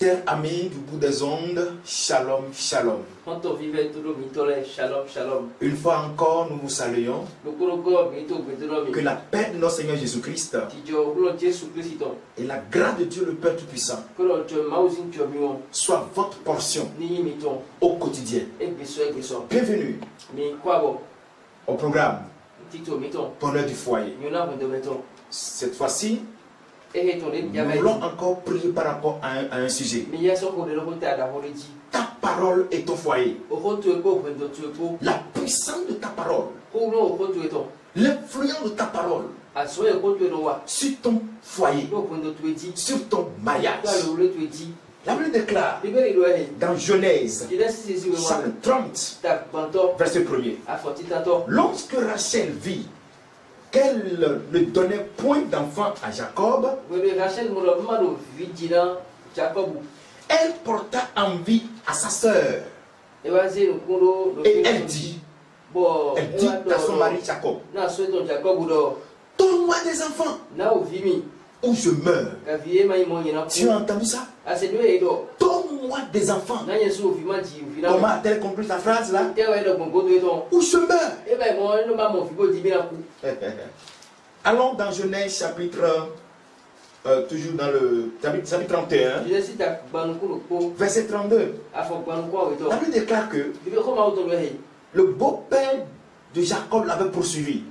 Chers amis du bout des ondes, shalom, shalom. Une fois encore, nous vous saluons. Que la paix de notre Seigneur Jésus-Christ et la grâce de Dieu le Père Tout-Puissant soit votre portion au quotidien. Bienvenue au programme Bonheur du foyer. Cette fois-ci, nous voulons encore prier par rapport à un sujet. Ta parole est ton foyer. La puissance de ta parole, l'influence de ta parole sur ton foyer, sur ton mariage. La Bible déclare dans Genèse, chapitre 30, verset 1er. Lorsque Rachel vit qu'elle ne donnait point d'enfant à Jacob, elle porta envie à sa sœur. Et elle dit à son mari Jacob, donne-moi des enfants ou je meurs. Tu as entendu ça? Donne-moi des enfants. Comment a-t-elle compris sa phrase là? Ou je meurs. Allons dans Genèse chapitre, toujours dans le chapitre 31, verset 32. La Bible déclare que le beau-père de Jacob l'avait poursuivi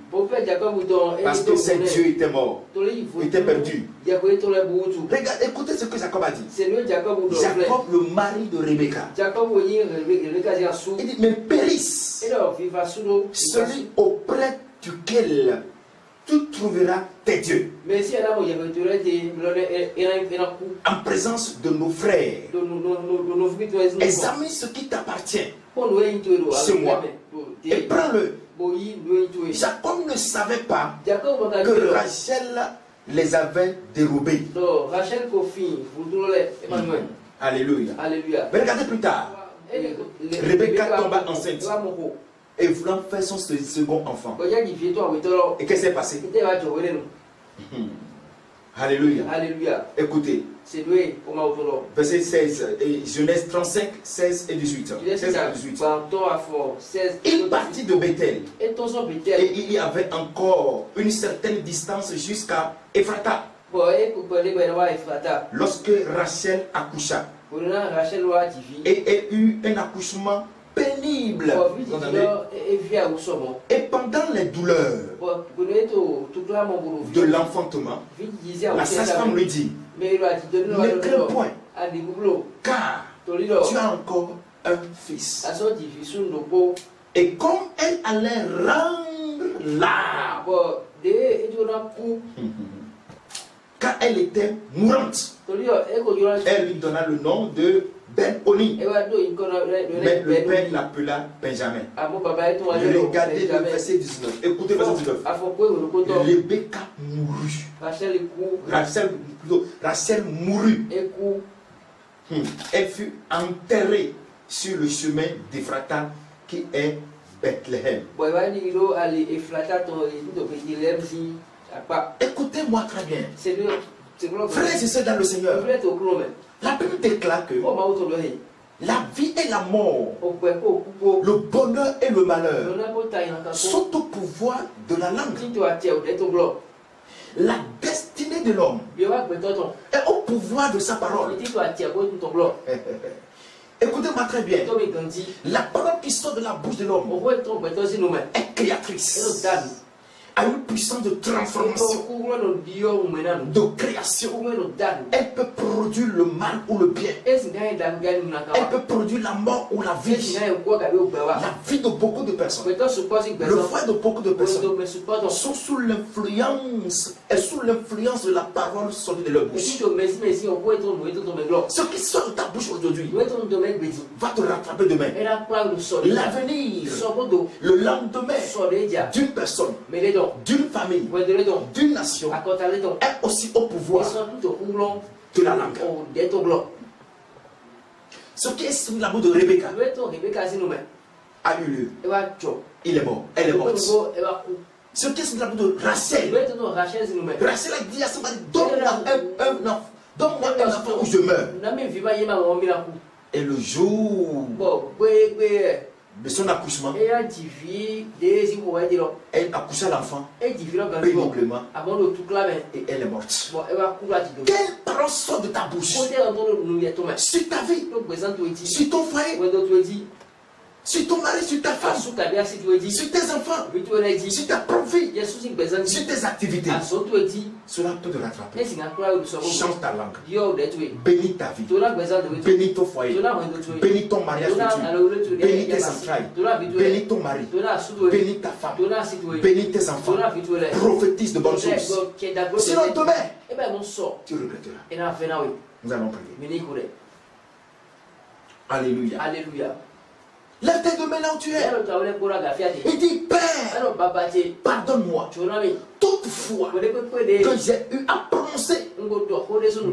parce que ses dieux étaient morts, étaient perdus. Regarde, écoutez ce que Jacob a dit. Jacob, le mari de Rebecca, il dit, mais périsse celui auprès duquel tu trouveras tes dieux, en présence de nos frères. Examine ce qui t'appartient chez moi et prends-le. Jacob ne savait pas que Rachel les avait dérobés. Alléluia. Mais regardez plus tard, Rebecca tomba enceinte et voulant faire son second enfant. Et qu'est-ce qui s'est passé? Alléluia. Écoutez. Verset 16, Genèse 35, 16 et 18. 16 à 18. Il partit de Bethel et il y avait encore une certaine distance jusqu'à Ephrata. Lorsque Rachel accoucha et eut un accouchement pénible, et pendant les douleurs de l'enfantement, la sage-femme lui dit, ne crains point, car tu as encore un fils. Et comme elle allait rendre l'âme, car elle était mourante, elle lui donna le nom de Ben-Oni. Mais le père l'appela Benjamin. Regardez le verset 19. Écoutez le verset 19. Rebecca mourut. Rachel mourut. Elle fut enterrée sur le chemin d'Ephrata qui est Bethléem. Écoutez-moi très bien. Frères et sœurs dans le Seigneur, la Bible déclare que la vie et la mort, le bonheur et le malheur sont au pouvoir de la langue. La destinée de l'homme est au pouvoir de sa parole. Écoutez-moi très bien. La parole qui sort de la bouche de l'homme est créatrice, a une puissance de transformation, de création. Elle peut produire le mal ou le bien. Elle peut produire la mort ou la vie. La vie de beaucoup de personnes, le foie de beaucoup de personnes sont sous l'influence de la parole sortie de leur bouche. Ce qui sort de ta bouche aujourd'hui va te rattraper demain. L'avenir, le lendemain d'une personne, d'une famille, d'une nation est aussi au pouvoir de la langue. Ce qui est sur la bouche de Rebecca a eu lieu. Il est mort. Elle est morte. Ce qui est sur la bouche de Rachel, Rachel a dit à son mari, Donne-moi un enfant où je meurs. Et le jour de son accouchement, elle accoucha l'enfant péniblement et elle est morte. Quelle parole sort de ta bouche sur ta vie, sur ton foyer, sur ton mari, sur ta femme, sur tes enfants, sur ta propre vie, sur tes activités? Cela peut te rattraper. Change ta langue. Bénis ta vie. Bénis ton foyer. Bénis ton mariage futur. Bénis tes entrailles. Bénis ton mari. Bénis ta femme. Bénis tes enfants. Prophétise de bonnes choses. Sinon demain, tu regretteras. Nous allons prier. Alléluia. Alléluia. Lève tes deux mains là où tu es. Et dis, Père, pardonne-moi toute fois que j'ai eu à prononcer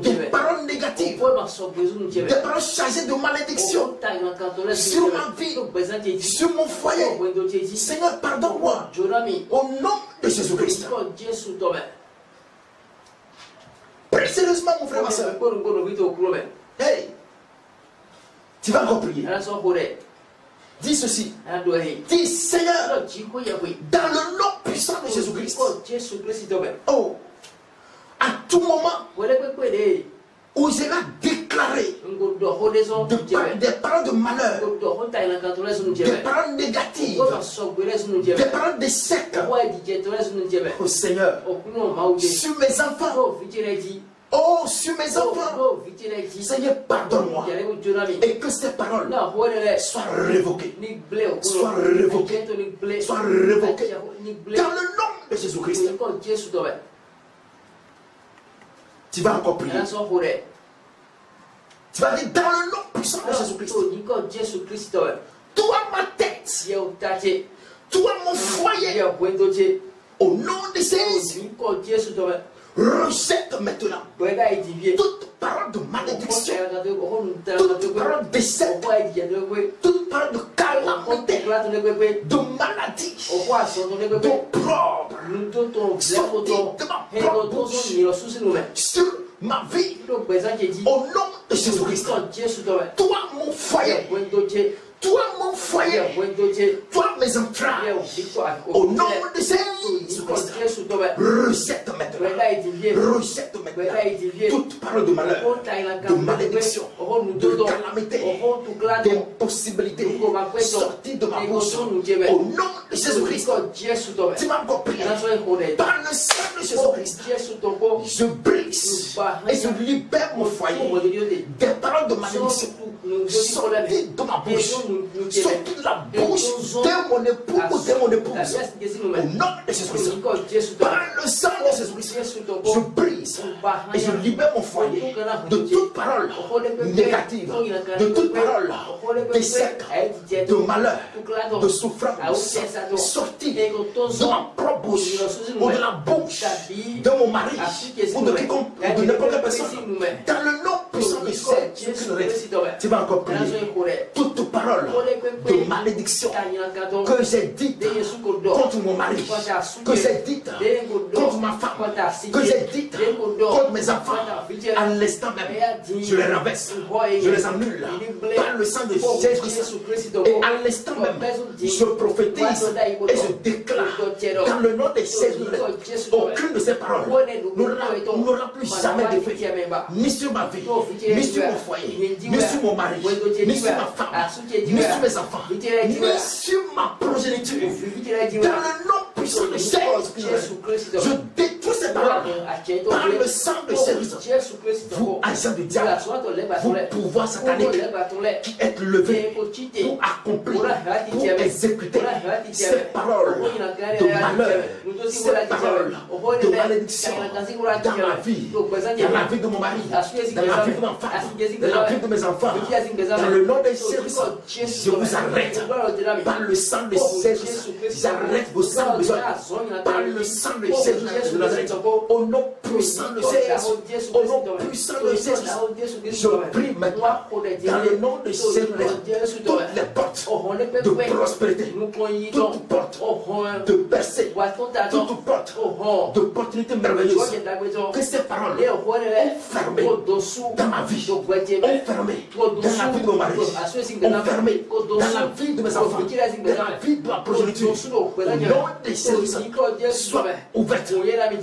des paroles négatives, des paroles chargées de malédiction sur ma vie, sur mon foyer. Seigneur, pardonne-moi au nom de Jésus-Christ. Prie sérieusement, mon frère, ma soeur. Hey, tu vas encore prier. Dis ceci. Dis, Seigneur, dans le nom puissant de Jésus-Christ. Oh, à tout moment où j'ai déclaré des paroles de malheur, des paroles négatives, des paroles d'échec, oh Seigneur, sur mes enfants, oh, sur mes enfants, Seigneur, pardonne-moi. Et que ces paroles soient révoquées. Soient révoquées. Soient révoquées. Dans le nom de Jésus-Christ. Tu vas encore prier. Tu vas dire dans le nom puissant de Jésus-Christ. Toi, ma tête. Toi, mon foyer. Au nom de Jésus. Rejette maintenant toute parole de malédiction, toute parole d'échec, toute parole de calamité, de maladie, d'opprobre, sortie de ma propre bouche sur ma vie, au nom de Jésus-Christ. Toi, mon foyer, toi, mon foyer, toi, mes entrailles, au nom de Jésus-Christ, rejette maintenant, rejette maintenant toute parole de malheur, de malédiction, de calamité, d'impossibilité, sortie de ma bouche, au nom de Jésus-Christ. Tu m'as compris. Par le sang de Jésus-Christ, je brise et je libère mon foyer des paroles de malédiction sorties de ma bouche, sorties de la bouche de mon époux ou de mon épouse, au nom de Jésus-Christ. Par le sang de Jésus-Christ, je brise et je libère mon foyer de toute parole négative, de toute parole d'échec, de malheur, de souffrance, sortie de ma propre bouche ou de la bouche de mon mari ou de quiconque, de n'importe quelle personne. Dans le nom puissant de Jésus-Christ, tu vas encore prier. Toute parole de malédiction que j'ai dite contre mon mari, que j'ai dite contre ma femme, que j'ai dite contre mes enfants, à l'instant même, je les renverse, je les annule par le sang de Jésus-Christ. Et à l'instant même, je prophétise et je déclare dans le nom de Jésus-Christ, aucune de ces paroles n'aura plus jamais d'effet, ni sur ma vie, ni sur mon foyer, ni sur mon mari, ni sur ma femme, ni sur mes enfants, ni sur ma progéniture. Dans le nom puissant de Jésus-Christ, je détruis ces paroles par le sang de Jésus-Christ. Vous, agents du diable, vous pouvoir satanique qui êtes levé pour accomplir, pour exécuter ces paroles de malheur, ces paroles de malédiction dans ma vie, dans la vie de mon mari, dans la vie de ma femme, dans la vie de mes enfants. Dans le nom de Jésus, je vous arrête par le sang de Jésus. J'arrête vos sangs besoin besoin. Par le sang de Jésus de Nazareth, au nom puissant de Jésus, au nom puissant de Jésus, je prie maintenant, dans le nom de Jésus, toutes les portes de prospérité, toutes portes de percée, toutes portes d'opportunités merveilleuses, que ces paroles ont fermé dans ma vie, ont fermé dans la vie de mon mari, ont fermé dans la vie de mes enfants, dans la vie de ma progéniture. Au nom de Jésus, sois ouverte,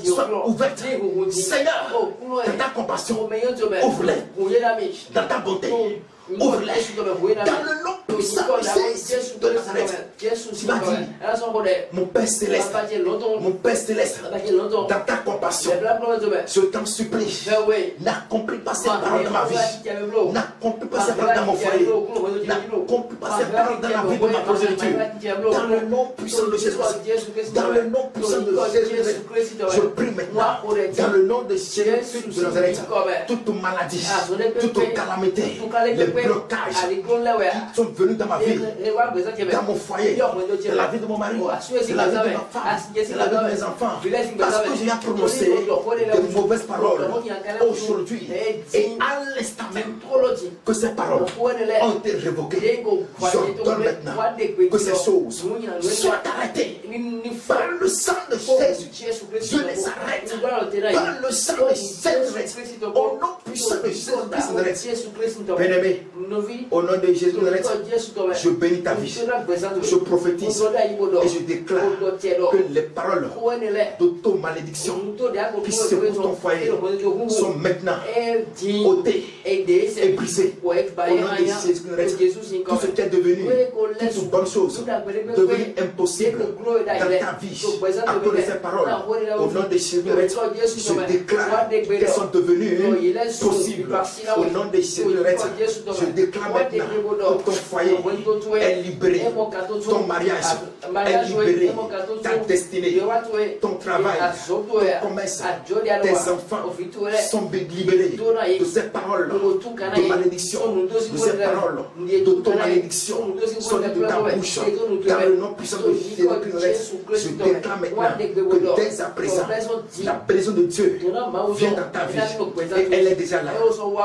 sois ouverte. Seigneur, dans ta compassion, ouvre-les. Dans ta bonté, ouvre-les. Dans le nom puissant de Jésus de Nazareth, tu vas dire, mon Père céleste, dans ta compassion, je t'en supplie, n'accomplis pas ces paroles dans ma vie, n'accomplis pas ces paroles dans mon foyer, n'accomplis pas ces paroles dans la vie de ma progéniture. Dans le nom puissant de Jésus, dans le nom puissant de Jésus, je prie maintenant, dans le nom de Jésus de Nazareth, toute maladie, toute calamité, les blocages qui sont venus dans ma vie, dans mon foyer, dans la vie de mon mari, dans la vie de ma femme, dans la vie de mes enfants, parce que j'ai prononcé de mauvaises paroles aujourd'hui et à l'instant même que ces paroles ont été révoquées. J'ordonne maintenant que ces choses soient arrêtées par le sang de Jésus. Je les arrête par le sang de Jésus, au nom puissant de Jésus. Bien-aimé, au nom de Jésus, je bénis ta vie, je prophétise et je déclare que les paroles d'auto-malédiction qui secouent ton foyer sont maintenant ôtées et brisées. Au nom de Jésus, tout ce qui est devenu, toute bonne chose, devenu impossible dans ta vie, à cause de ces paroles, au nom de Jésus, je déclare qu'elles sont devenues possibles. Au nom de Jésus, je déclare maintenant que ton foyer est libéré, ton mariage est libéré, ta destinée, ton travail, ton commerce, tes enfants sont libérés de ces paroles de malédiction, de ces paroles d'auto-malédiction sorties de ta bouche. Dans le nom puissant de Jésus, je déclare maintenant que dès à présent, la présence de Dieu vient dans ta vie et elle est déjà là.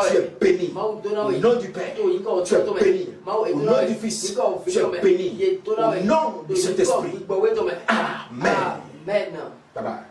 Tu es béni au nom du Père, tu es béni au nom du Fils, tu es béni au nom du Saint-Esprit. Amen. Bye bye.